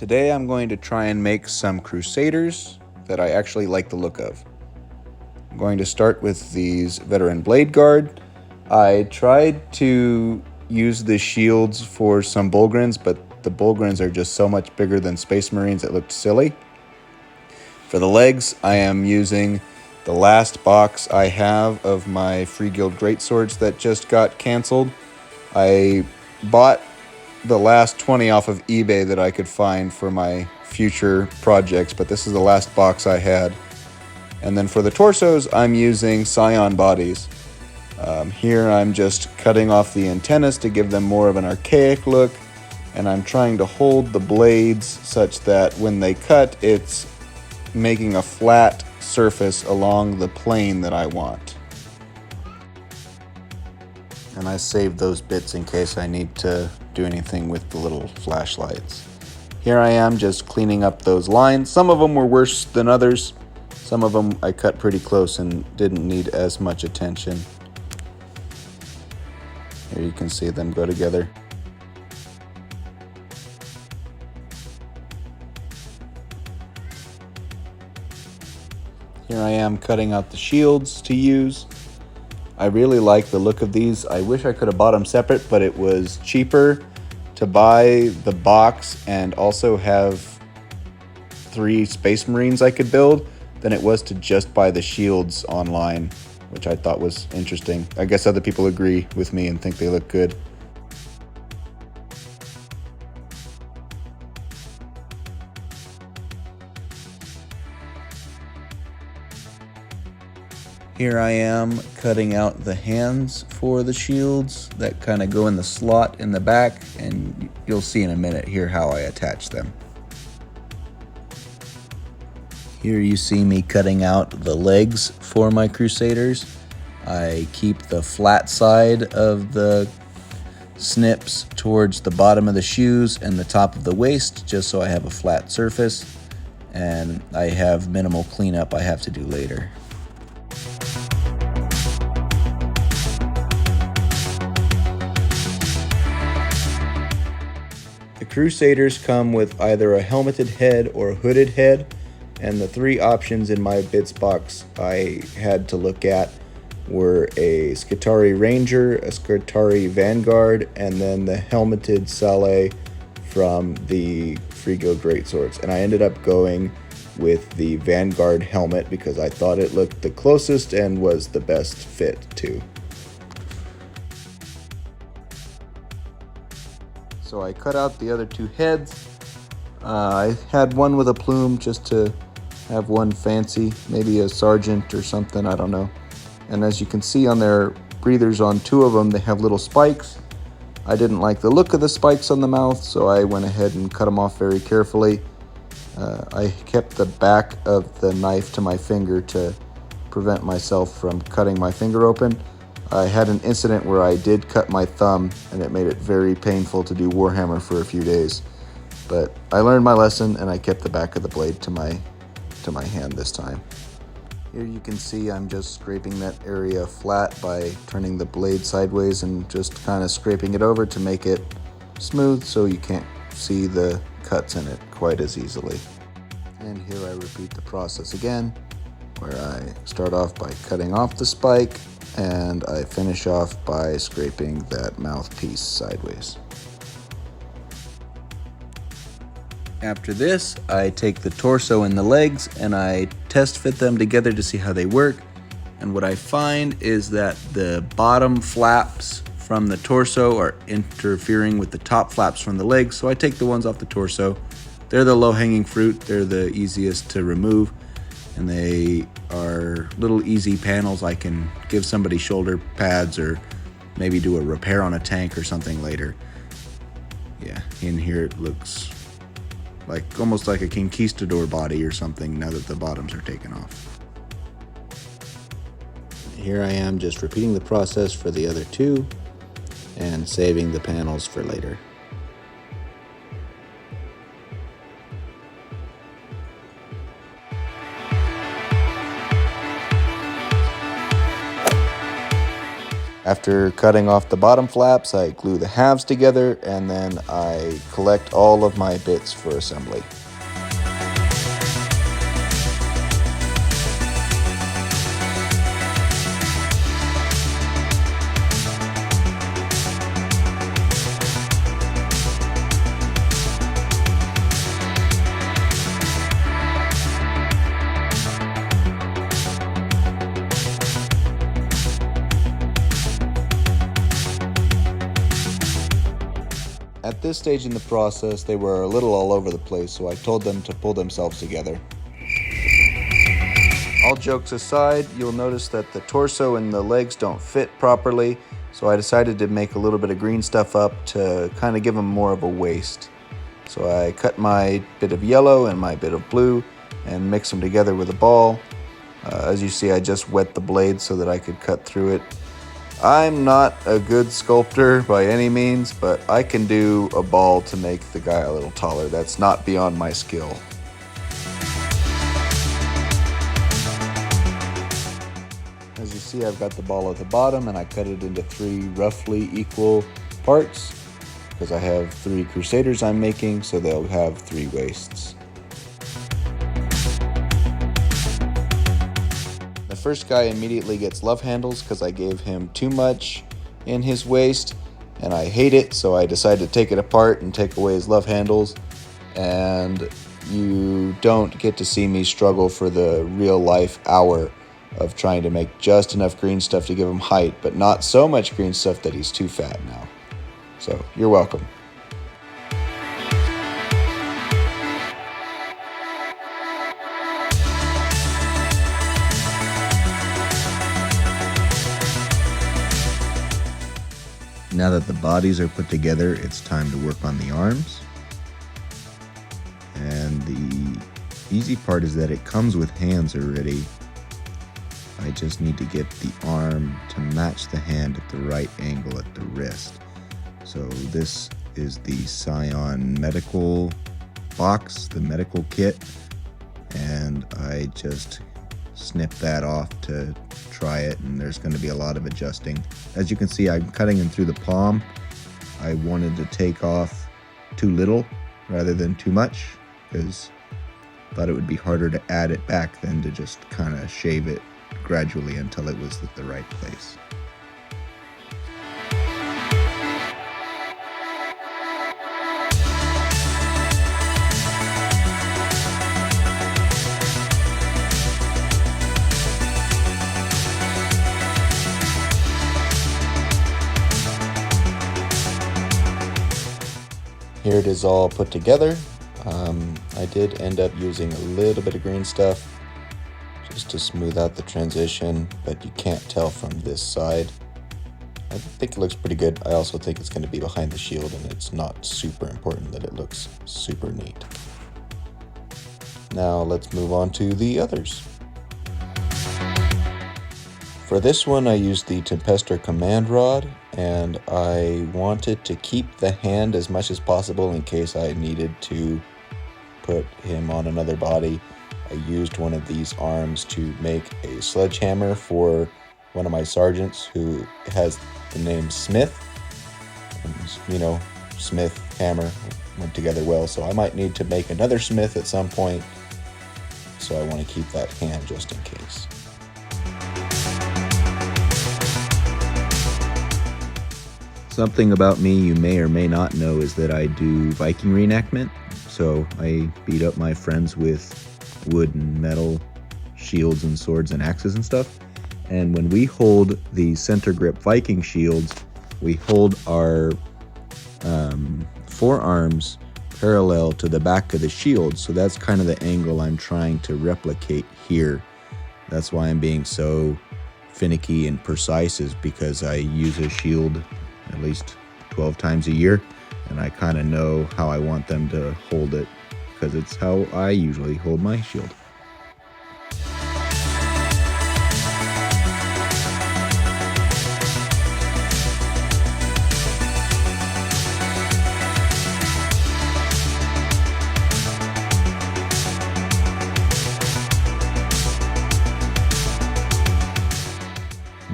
Today I'm going to try and make some Crusaders that I actually like the look of. I'm going to start with these Veteran Bladeguard. I tried to use the shields for some Bullgrins, but the Bullgrins are just so much bigger than Space Marines it looked silly. For the legs, I am using the last box I have of my Freeguild Greatswords that just got canceled. I bought the last 20 off of eBay that I could find for my future projects, but this is the last box I had. And then for the torsos, I'm using Scion bodies. Here I'm just cutting off the antennas to give them more of an archaic look, and I'm trying to hold the blades such that when they cut, it's making a flat surface along the plane that I want. And I saved those bits in case I need to do anything with the little flashlights. Here I am just cleaning up those lines. Some of them were worse than others. Some of them I cut pretty close and didn't need as much attention. Here you can see them go together. Here I am cutting out the shields to use. I really like the look of these. I wish I could have bought them separate, but it was cheaper to buy the box and also have 3 Space Marines I could build than it was to just buy the shields online, which I thought was interesting. I guess other people agree with me and think they look good. Here I am cutting out the hands for the shields that kind of go in the slot in the back, and you'll see in a minute here how I attach them. Here you see me cutting out the legs for my Crusaders. I keep the flat side of the snips towards the bottom of the shoes and the top of the waist just so I have a flat surface, and I have minimal cleanup I have to do later. The Crusaders come with either a helmeted head or a hooded head, and the 3 options in my bits box I had to look at were a Skitarii Ranger, a Skitarii Vanguard, and then the helmeted Sale from the Freeguild Greatswords. And I ended up going with the Vanguard helmet because I thought it looked the closest and was the best fit too. So I cut out the other 2 heads. I had one with a plume just to have one fancy, maybe a sergeant or something, I don't know. And as you can see on their breathers on 2 of them, they have little spikes. I didn't like the look of the spikes on the mouth, so I went ahead and cut them off very carefully. I kept the back of the knife to my finger to prevent myself from cutting my finger open. I had an incident where I did cut my thumb, and it made it very painful to do Warhammer for a few days. But I learned my lesson, and I kept the back of the blade to my hand this time. Here you can see I'm just scraping that area flat by turning the blade sideways and just kind of scraping it over to make it smooth so you can't see the cuts in it quite as easily. And here I repeat the process again, where I start off by cutting off the spike, and I finish off by scraping that mouthpiece sideways. After this, I take the torso and the legs and I test fit them together to see how they work. And what I find is that the bottom flaps from the torso are interfering with the top flaps from the legs, so I take the ones off the torso. They're the low-hanging fruit, they're the easiest to remove, and they are little easy panels. I can give somebody shoulder pads or maybe do a repair on a tank or something later. Yeah, in here it looks like almost like a conquistador body or something now that the bottoms are taken off. Here I am just repeating the process for the other 2 and saving the panels for later. After cutting off the bottom flaps, I glue the halves together, and then I collect all of my bits for assembly. At this stage in the process, they were a little all over the place, so I told them to pull themselves together. All jokes aside, you'll notice that the torso and the legs don't fit properly, so I decided to make a little bit of green stuff up to kind of give them more of a waist. So I cut my bit of yellow and my bit of blue and mix them together with a ball. As you see, I just wet the blade so that I could cut through it. I'm not a good sculptor by any means, but I can do a ball to make the guy a little taller. That's not beyond my skill. As you see, I've got the ball at the bottom and I cut it into 3 roughly equal parts because I have 3 Crusaders I'm making, so they'll have 3 waists. The first guy immediately gets love handles because I gave him too much in his waist and I hate it, so I decided to take it apart and take away his love handles. And you don't get to see me struggle for the real life hour of trying to make just enough green stuff to give him height, but not so much green stuff that he's too fat now. So you're welcome. Now that the bodies are put together, it's time to work on the arms. And the easy part is that it comes with hands already. I just need to get the arm to match the hand at the right angle at the wrist. So this is the Scion medical box, the medical kit, and I just snip that off to try it, and there's going to be a lot of adjusting. As you can see, I'm cutting him through the palm. I wanted to take off too little rather than too much because I thought it would be harder to add it back than to just kind of shave it gradually until it was at the right place. Here it is all put together. I did end up using a little bit of green stuff just to smooth out the transition, but you can't tell from this side. I think it looks pretty good. I also think it's going to be behind the shield, and it's not super important that it looks super neat. Now let's move on to the others. For this one, I used the Tempestor command rod, and I wanted to keep the hand as much as possible in case I needed to put him on another body. I used one of these arms to make a sledgehammer for one of my sergeants who has the name Smith. And, you know, Smith, hammer went together well, so I might need to make another Smith at some point, so I want to keep that hand just in case. Something about me you may or may not know is that I do Viking reenactment. So I beat up my friends with wood and metal shields and swords and axes and stuff. And when we hold the center grip Viking shields, we hold our forearms parallel to the back of the shield. So that's kind of the angle I'm trying to replicate here. That's why I'm being so finicky and precise, is because I use a shield at least 12 times a year, and I kind of know how I want them to hold it because it's how I usually hold my shield.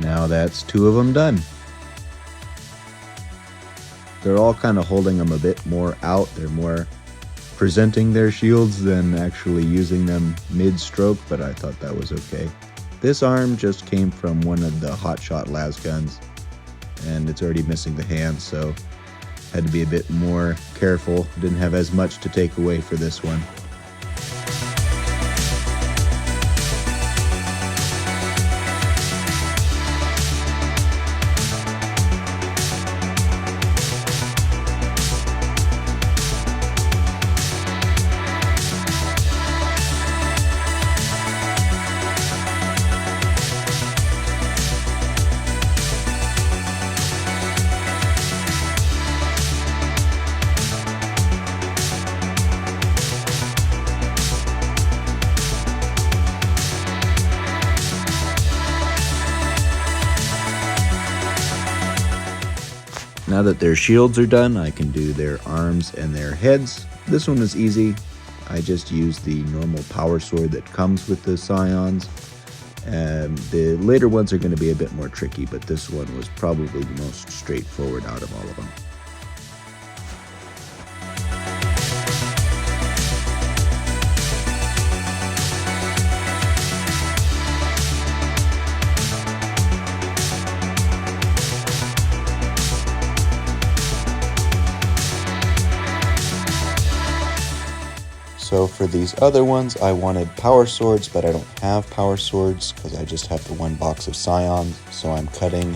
Now that's 2 of them done. they're all kind of holding them a bit more out. They're more presenting their shields than actually using them mid-stroke, but I thought that was okay. This arm just came from one of the hotshot las guns, and it's already missing the hand, so had to be a bit more careful. Didn't have as much to take away for this one. Now that their shields are done, I can do their arms and their heads. This one was easy. I just used the normal power sword that comes with the Scions. The later ones are going to be a bit more tricky, but this one was probably the most straightforward out of all of them. So for these other ones, I wanted power swords, but I don't have power swords because I just have the one box of Scion. So I'm cutting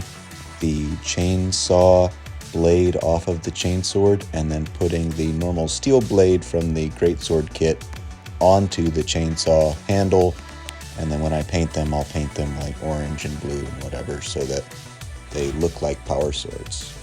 the chainsaw blade off of the chainsword and then putting the normal steel blade from the Greatsword kit onto the chainsaw handle. And then when I paint them, I'll paint them like orange and blue and whatever so that they look like power swords.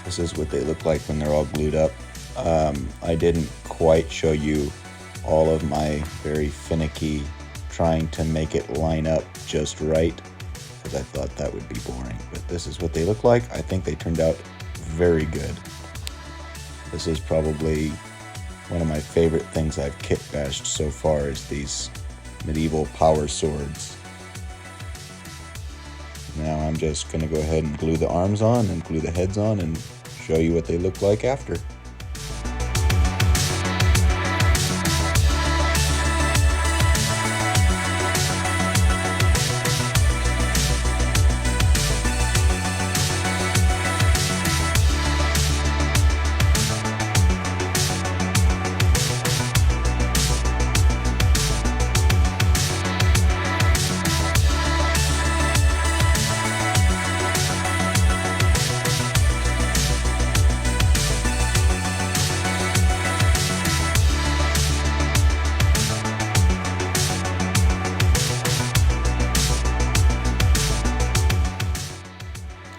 This is what they look like when they're all glued up. I didn't quite show you all of my very finicky trying to make it line up just right because I thought that would be boring. But this is what they look like. I think they turned out very good. This is probably one of my favorite things I've kit bashed so far is these medieval power swords. Now I'm just going to go ahead and glue the arms on and glue the heads on and show you what they look like after.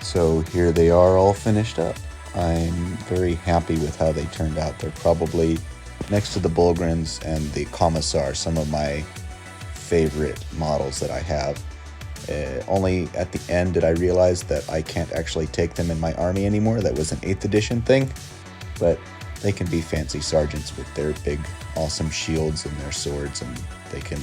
So here they are all finished up. I'm very happy with how they turned out. They're probably, next to the Bulgrins and the Commissar, some of my favorite models that I have. Only at the end did I realize that I can't actually take them in my army anymore. That was an 8th edition thing, but they can be fancy sergeants with their big, awesome shields and their swords, and they can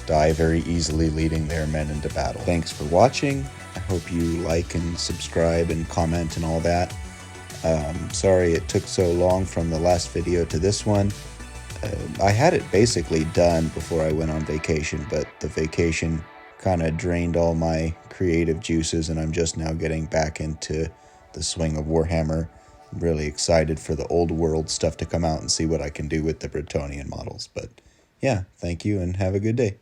die very easily leading their men into battle. Thanks for watching. I hope you like and subscribe and comment and all that. Sorry it took so long from the last video to this one. I had it basically done before I went on vacation, but the vacation kind of drained all my creative juices and I'm just now getting back into the swing of Warhammer. I'm really excited for the old world stuff to come out and see what I can do with the Bretonnian models. But yeah, thank you and have a good day.